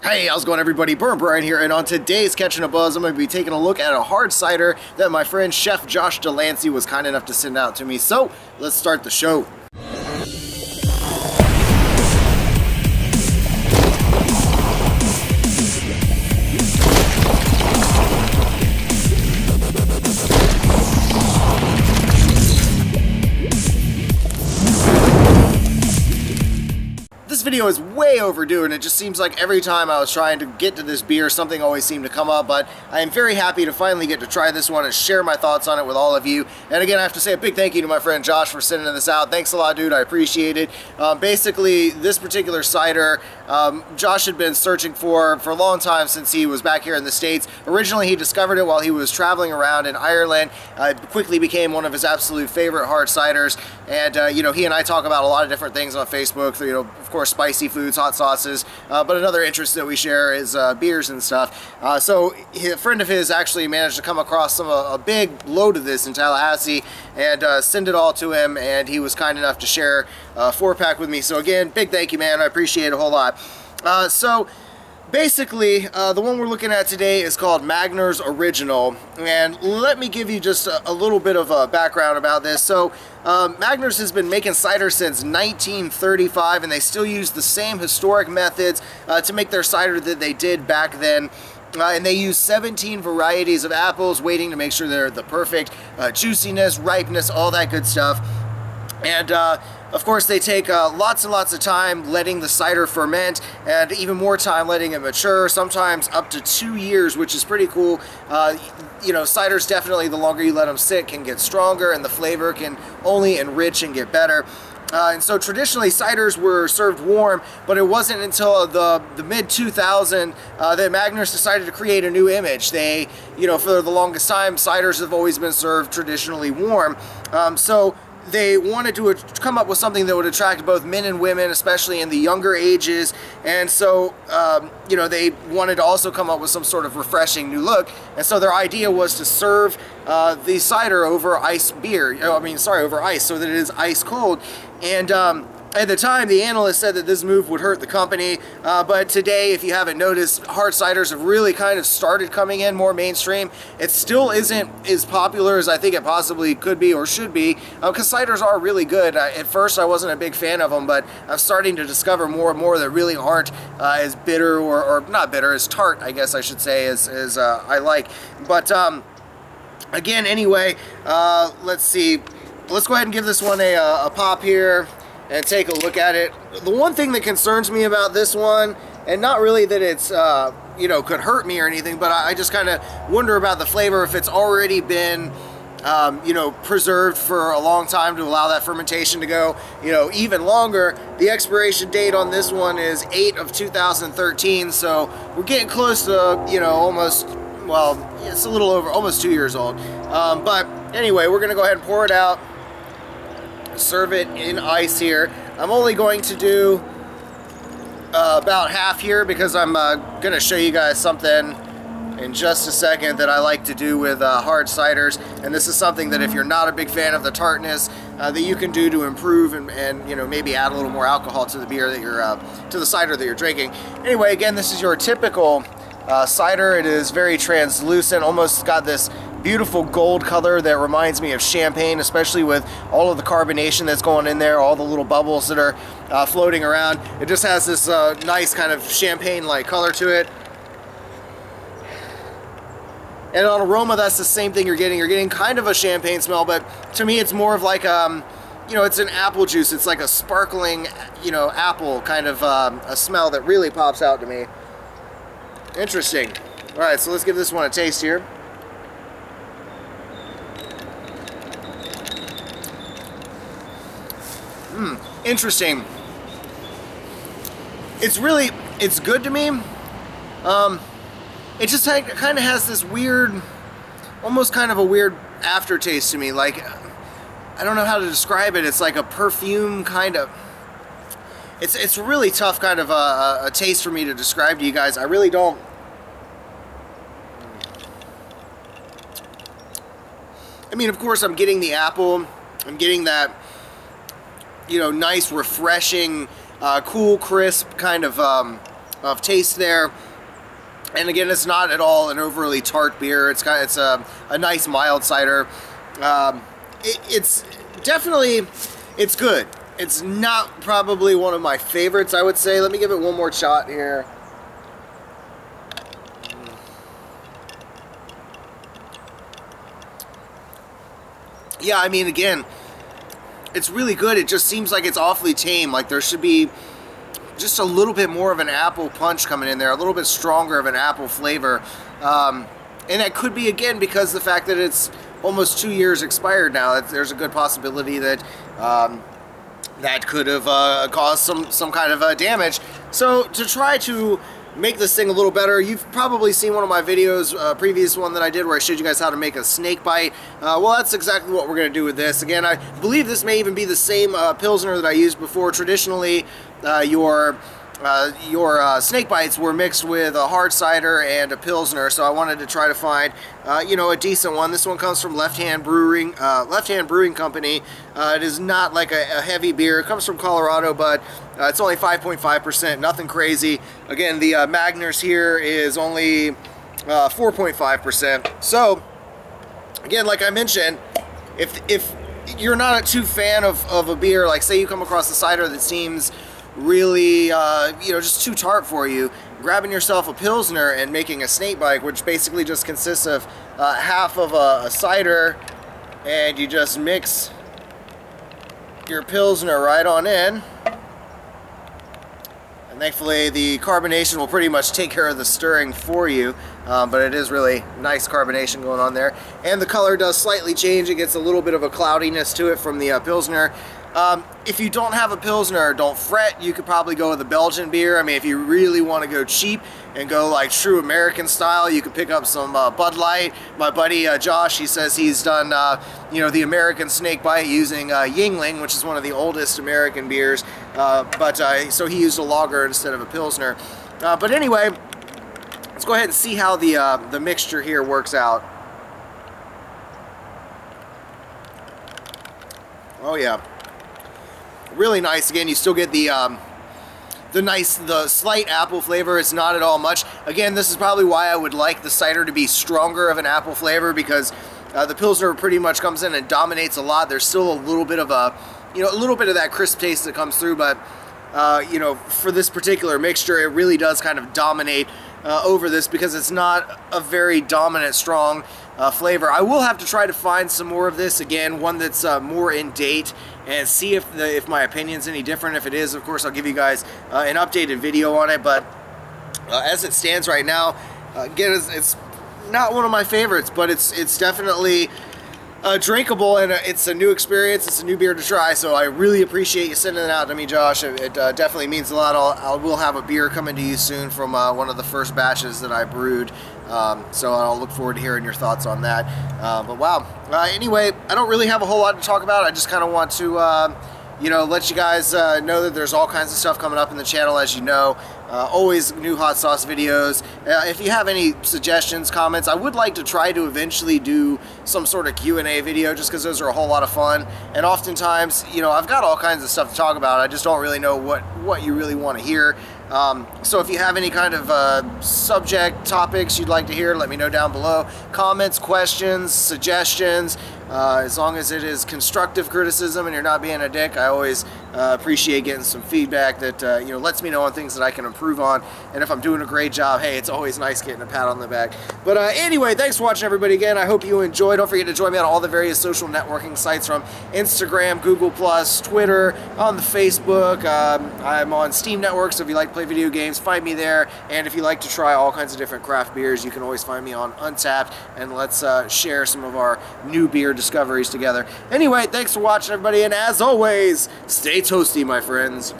Hey, how's it going everybody? BurntBrian here, and on today's Catching a Buzz, I'm going to be taking a look at a hard cider that my friend Chef Josh Delancey was kind enough to send out to me. So, let's start the show. This video is way overdue, and it just seems like every time I was trying to get to this beer, something always seemed to come up, but I am very happy to finally get to try this one and share my thoughts on it with all of you. And again, I have to say a big thank you to my friend Josh for sending this out. Thanks a lot, dude. I appreciate it. Basically, this particular cider, Josh had been searching for a long time since he was back here in the States. Originally, he discovered it while he was traveling around in Ireland. It quickly became one of his absolute favorite hard ciders. And, you know, he and I talk about a lot of different things on Facebook, you know, of course, spicy foods, hot sauces, but another interest that we share is beers and stuff. So a friend of his actually managed to come across a big load of this in Tallahassee and send it all to him, and he was kind enough to share a 4-pack with me. So again, big thank you, man. I appreciate it a whole lot. So basically, the one we're looking at today is called Magners Original, and let me give you just a little bit of a background about this. So Magners has been making cider since 1935, and they still use the same historic methods to make their cider that they did back then. And they use 17 varieties of apples, waiting to make sure they're the perfect juiciness, ripeness, all that good stuff. And of course, they take lots and lots of time letting the cider ferment, and even more time letting it mature, sometimes up to 2 years, which is pretty cool. You know, ciders definitely, the longer you let them sit, can get stronger, and the flavor can only enrich and get better. And so traditionally ciders were served warm, but it wasn't until the mid-2000s that Magners decided to create a new image. They, you know, for the longest time, ciders have always been served traditionally warm. So they wanted to come up with something that would attract both men and women, especially in the younger ages. And so, you know, they wanted to also come up with some sort of refreshing new look. And so their idea was to serve the cider over ice beer. I mean, sorry, over ice, so that it is ice cold. And at the time, the analyst said that this move would hurt the company, but today, if you haven't noticed, hard ciders have really kind of started coming in more mainstream. It still isn't as popular as I think it possibly could be or should be, because ciders are really good. At first, I wasn't a big fan of them, but I'm starting to discover more and more that really aren't as bitter, or not bitter, as tart, I guess I should say, as I like. But again, anyway, let's see. Let's go ahead and give this one a pop here and take a look at it. The one thing that concerns me about this one, and not really that it's, you know, could hurt me or anything, but I just kind of wonder about the flavor if it's already been, you know, preserved for a long time to allow that fermentation to go, you know, even longer. The expiration date on this one is 8/2013, so we're getting close to, you know, almost, well, it's a little over, almost 2 years old. But anyway, we're gonna go ahead and pour it out, serve it in ice here. I'm only going to do about half here because I'm gonna show you guys something in just a second that I like to do with hard ciders, and this is something that if you're not a big fan of the tartness, that you can do to improve and you know, maybe add a little more alcohol to the beer that you're to the cider that you're drinking. Anyway, again, this is your typical cider. It is very translucent, almost got this beautiful gold color that reminds me of champagne, especially with all of the carbonation that's going in there, all the little bubbles that are floating around. It just has this nice kind of champagne-like color to it. And on aroma, that's the same thing you're getting. You're getting kind of a champagne smell, but to me it's more of like, you know, it's an apple juice. It's like a sparkling, you know, apple kind of a smell that really pops out to me. Interesting. All right, so let's give this one a taste here. Interesting. It's good to me. It just kind of has this weird, almost kind of a weird aftertaste to me. Like, I don't know how to describe it. It's like a perfume kind of. It's really tough kind of a taste for me to describe to you guys. I really don't. I mean, of course, I'm getting the apple. I'm getting that, you know, nice, refreshing, cool, crisp kind of of taste there. And again, it's not at all an overly tart beer. It's a nice mild cider. It's definitely, it's good. It's not probably one of my favorites, I would say. Let me give it one more shot here. Yeah, I mean, again, it's really good. It just seems like it's awfully tame. Like there should be just a little bit more of an apple punch coming in there, a little bit stronger of an apple flavor. And that could be, again, because the fact that it's almost 2 years expired now. There's a good possibility that that could have caused some kind of damage. So to try to make this thing a little better, you've probably seen one of my videos, previous one that I did where I showed you guys how to make a snake bite. Well, that's exactly what we're going to do with this. Again, I believe this may even be the same Pilsner that I used before. Traditionally, your snake bites were mixed with a hard cider and a Pilsner, so I wanted to try to find you know, a decent one. This one comes from Left Hand Brewing Company. It is not like a heavy beer. It comes from Colorado, but it's only 5.5%, nothing crazy. Again, the Magners here is only 4.5%. So again, like I mentioned, if you're not a too fan of a beer, like say you come across a cider that seems really, you know, just too tart for you, grabbing yourself a Pilsner and making a snake bite, which basically just consists of half of a cider, and you just mix your Pilsner right on in. And thankfully the carbonation will pretty much take care of the stirring for you, but it is really nice carbonation going on there. And the color does slightly change. It gets a little bit of a cloudiness to it from the Pilsner. If you don't have a Pilsner, don't fret. You could probably go with a Belgian beer. I mean, if you really want to go cheap and go like true American style, you could pick up some Bud Light. My buddy Josh, he says he's done you know, the American snake bite using Yingling, which is one of the oldest American beers. So he used a lager instead of a Pilsner. But anyway, let's go ahead and see how the mixture here works out. Oh yeah. Really nice. Again, you still get the slight apple flavor. It's not at all much. Again, this is probably why I would like the cider to be stronger of an apple flavor, because the Pilsner pretty much comes in and dominates a lot. There's still a little bit of a, you know, a little bit of that crisp taste that comes through, but you know, for this particular mixture, it really does kind of dominate over this, because it's not a very dominant, strong flavor. I will have to try to find some more of this, again, one that's more in date, and see if my opinion's any different. If it is, of course, I'll give you guys an updated video on it, but as it stands right now, again, it's not one of my favorites, but it's definitely drinkable, and it's a new experience. It's a new beer to try, so I really appreciate you sending it out to me, Josh. It definitely means a lot. I will have a beer coming to you soon from one of the first batches that I brewed, so I'll look forward to hearing your thoughts on that. But wow. Anyway, I don't really have a whole lot to talk about. I just kind of want to you know, let you guys know that there's all kinds of stuff coming up in the channel, as you know. Always new hot sauce videos. If you have any suggestions, comments, I would like to try to eventually do some sort of Q&A video, just because those are a whole lot of fun. And oftentimes, you know, I've got all kinds of stuff to talk about. I just don't really know what you really want to hear. So if you have any kind of subject topics you'd like to hear, let me know down below. Comments, questions, suggestions, as long as it is constructive criticism and you're not being a dick. I always appreciate getting some feedback that you know, lets me know on things that I can improve on. And if I'm doing a great job, hey, it's always nice getting a pat on the back. But anyway, thanks for watching, everybody. Again, I hope you enjoyed. Don't forget to join me on all the various social networking sites, from Instagram, Google+, Twitter, on the Facebook. I'm on Steam Network, so if you like to play video games, find me there. And if you like to try all kinds of different craft beers, you can always find me on UNTAPPD, and let's share some of our new beer discoveries together. Anyway, thanks for watching, everybody, and as always, stay toasty, my friends.